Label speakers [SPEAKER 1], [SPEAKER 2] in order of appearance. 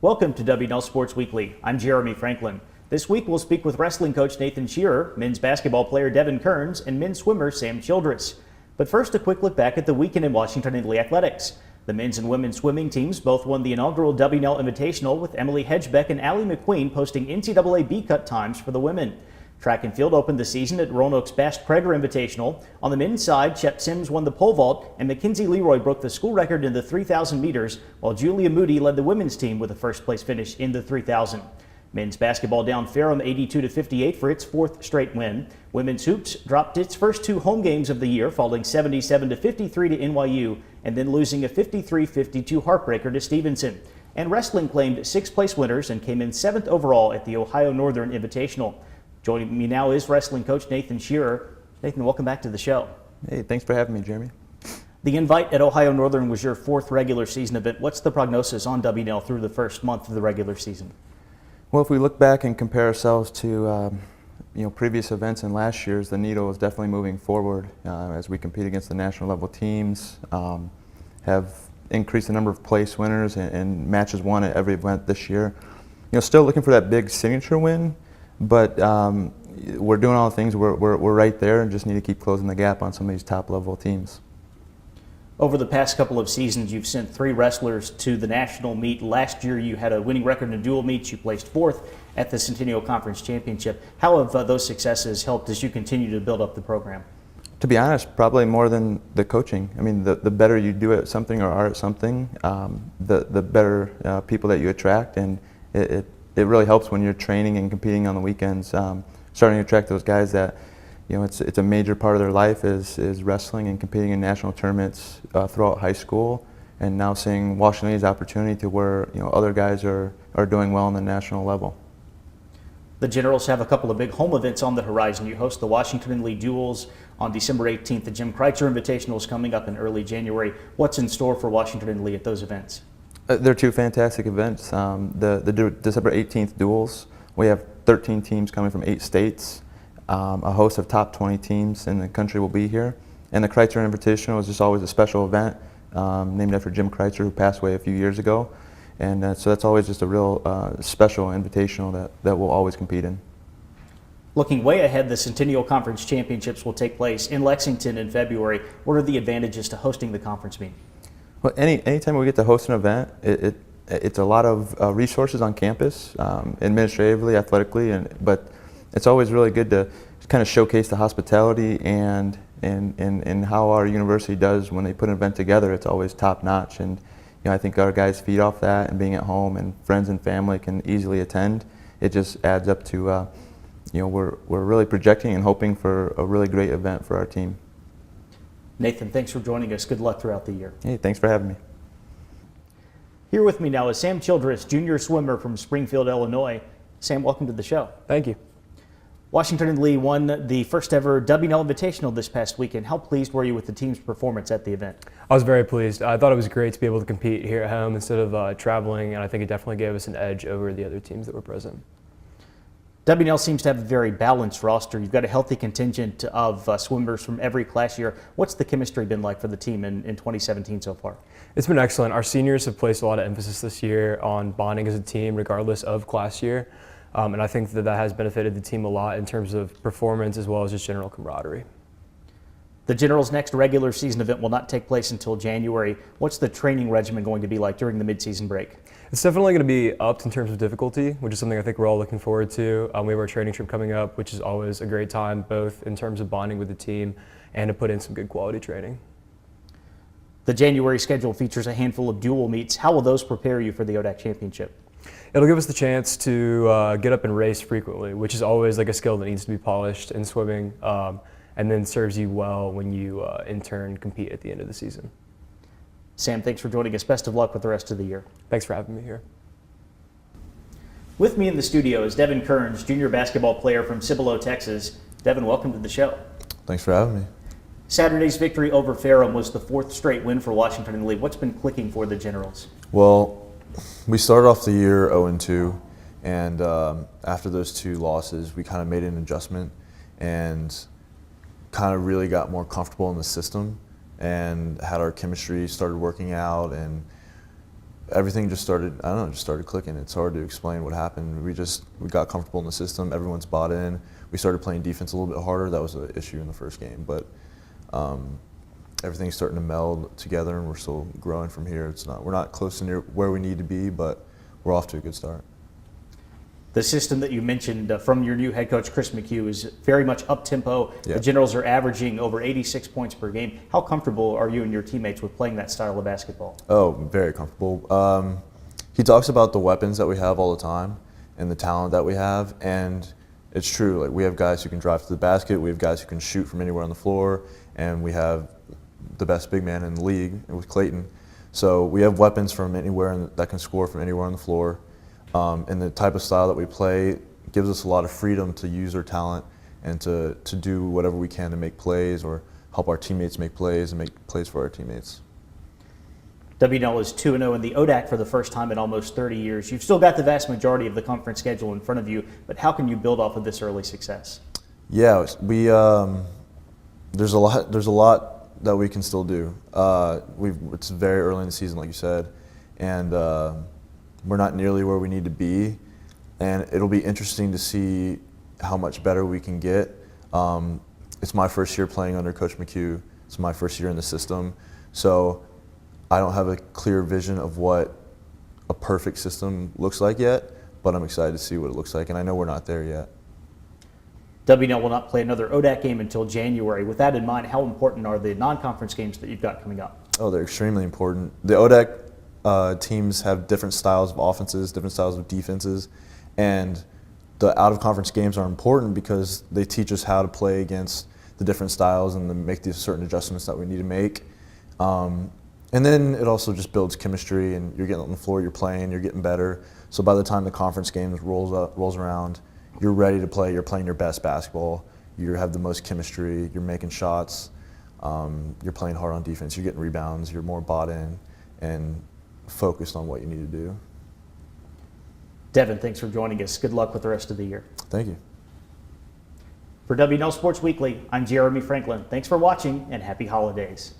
[SPEAKER 1] Welcome to W&L Sports Weekly. I'm Jeremy Franklin. This week we'll speak with wrestling coach Nathan Shearer, men's basketball player Devin Kearns, and men's swimmer Sam Childress. But first, a quick look back at the weekend in Washington Indley athletics. The men's and women's swimming teams both won the inaugural W&L Invitational, with Emily Hedgebeck and Allie McQueen posting NCAA B-cut times for the women. Track and field opened the season at Roanoke's Bass Prager Invitational. On the men's side, Chet Sims won the pole vault, and Mackenzie Leroy broke the school record in the 3,000 meters, while Julia Moody led the women's team with a first-place finish in the 3,000. Men's basketball downed Ferrum 82-58 for its fourth straight win. Women's hoops dropped its first two home games of the year, falling 77-53 to NYU, and then losing a 53-52 heartbreaker to Stevenson. And wrestling claimed sixth-place winners and came in 7th overall at the Ohio Northern Invitational. Joining me now is wrestling coach Nathan Shearer. Nathan, welcome back to the show.
[SPEAKER 2] Hey, thanks for having me, Jeremy.
[SPEAKER 1] The invite at Ohio Northern was your fourth regular season event. What's the prognosis on W&L through the first month of the regular season?
[SPEAKER 2] Well, if we look back and compare ourselves to previous events and last year's, the needle is definitely moving forward as we compete against the national level teams, have increased the number of place winners and matches won at every event this year. Still looking for that big signature win, but we're doing all the things. We're right there and just need to keep closing the gap on some of these top level teams.
[SPEAKER 1] Over the past couple of seasons, you've sent 3 wrestlers to the national meet. Last year, you had a winning record in dual meets. You placed 4th at the Centennial Conference Championship. How have those successes helped as you continue to build up the program?
[SPEAKER 2] To be honest, probably more than the coaching. I mean, the better you do at something or are at something, the better people that you attract, and it really helps when you're training and competing on the weekends. Starting to attract those guys that, it's a major part of their life is wrestling and competing in national tournaments throughout high school, and now seeing Washington Lee's opportunity to where other guys are doing well on the national level.
[SPEAKER 1] The Generals have a couple of big home events on the horizon. You host the Washington Lee Duels on December 18th. The Jim Kreitzer Invitational is coming up in early January. What's in store for Washington Lee at those events?
[SPEAKER 2] They're 2 fantastic events. The December 18th Duels, we have 13 teams coming from 8 states. A host of top 20 teams in the country will be here. And the Kreitzer Invitational is just always a special event named after Jim Kreitzer, who passed away a few years ago. And so that's always just a real special invitational that we'll always compete in.
[SPEAKER 1] Looking way ahead, the Centennial Conference Championships will take place in Lexington in February. What are the advantages to hosting the conference meet?
[SPEAKER 2] Well, anytime we get to host an event, it's a lot of resources on campus, administratively, athletically, but it's always really good to kind of showcase the hospitality and how our university does when they put an event together. It's always top notch, and I think our guys feed off that, and being at home and friends and family can easily attend. It just adds up to we're really projecting and hoping for a really great event for our team.
[SPEAKER 1] Nathan, thanks for joining us. Good luck throughout the year.
[SPEAKER 2] Hey, thanks for having me.
[SPEAKER 1] Here with me now is Sam Childress, junior swimmer from Springfield, Illinois. Sam, welcome to the show.
[SPEAKER 3] Thank you.
[SPEAKER 1] Washington Lee won the first ever W&L Invitational this past weekend. How pleased were you with the team's performance at the event?
[SPEAKER 3] I was very pleased. I thought it was great to be able to compete here at home instead of traveling, and I think it definitely gave us an edge over the other teams that were present.
[SPEAKER 1] W&L seems to have a very balanced roster. You've got a healthy contingent of swimmers from every class year. What's the chemistry been like for the team in 2017 so far?
[SPEAKER 3] It's been excellent. Our seniors have placed a lot of emphasis this year on bonding as a team regardless of class year. And I think that has benefited the team a lot in terms of performance as well as just general camaraderie.
[SPEAKER 1] The Generals' next regular season event will not take place until January. What's the training regimen going to be like during the midseason break?
[SPEAKER 3] It's definitely going to be upped in terms of difficulty, which is something I think we're all looking forward to. We have our training trip coming up, which is always a great time, both in terms of bonding with the team and to put in some good quality training.
[SPEAKER 1] The January schedule features a handful of dual meets. How will those prepare you for the ODAC Championship?
[SPEAKER 3] It'll give us the chance to get up and race frequently, which is always like a skill that needs to be polished in swimming, and then serves you well when you in turn compete at the end of the season.
[SPEAKER 1] Sam, thanks for joining us. Best of luck with the rest of the year.
[SPEAKER 3] Thanks for having me here.
[SPEAKER 1] With me in the studio is Devin Kearns, junior basketball player from Cibolo, Texas. Devin, welcome to the show.
[SPEAKER 4] Thanks for having me.
[SPEAKER 1] Saturday's victory over Ferrum was the 4th straight win for Washington Lee. What's been clicking for the Generals?
[SPEAKER 4] Well, we started off the year 0-2, and after those 2 losses, we kind of made an adjustment and kind of really got more comfortable in the system and had our chemistry started working out, and everything just started, I don't know, just started clicking. It's hard to explain what happened. We got comfortable in the system. Everyone's bought in. We started playing defense a little bit harder. That was an issue in the first game, but everything's starting to meld together, and we're still growing from here. We're not close to near where we need to be, but we're off to a good start.
[SPEAKER 1] The system that you mentioned from your new head coach, Chris McHugh, is very much up-tempo.
[SPEAKER 4] Yeah.
[SPEAKER 1] The Generals are averaging over 86 points per game. How comfortable are you and your teammates with playing that style of basketball?
[SPEAKER 4] Oh, very comfortable. He talks about the weapons that we have all the time and the talent that we have, and it's true. Like, we have guys who can drive to the basket, we have guys who can shoot from anywhere on the floor, and we have the best big man in the league with Clayton. So we have weapons from anywhere that can score from anywhere on the floor. And the type of style that we play gives us a lot of freedom to use our talent and to do whatever we can to make plays or help our teammates make plays and make plays for our teammates.
[SPEAKER 1] W&L is 2-0 in the ODAC for the first time in almost 30 years. You've still got the vast majority of the conference schedule in front of you, but how can you build off of this early success?
[SPEAKER 4] Yeah, there's a lot that we can still do. It's very early in the season, like you said, and we're not nearly where we need to be, and it'll be interesting to see how much better we can get. It's my first year playing under Coach McHugh. It's my first year in the system, so I don't have a clear vision of what a perfect system looks like yet, but I'm excited to see what it looks like, and I know we're not there yet.
[SPEAKER 1] W&L will not play another ODAC game until January. With that in mind, how important are the non-conference games that you've got coming up?
[SPEAKER 4] Oh, they're extremely important. The ODAC teams have different styles of offenses, different styles of defenses, and the out-of-conference games are important because they teach us how to play against the different styles and to make these certain adjustments that we need to make. And then it also just builds chemistry, and you're getting on the floor, you're playing, you're getting better. So by the time the conference games rolls around, you're ready to play, you're playing your best basketball, you have the most chemistry, you're making shots, you're playing hard on defense, you're getting rebounds, you're more bought in and focused on what you need to do.
[SPEAKER 1] Devin, thanks for joining us. Good luck with the rest of the year.
[SPEAKER 4] Thank you.
[SPEAKER 1] For W&L Sports Weekly, I'm Jeremy Franklin. Thanks for watching, and happy holidays.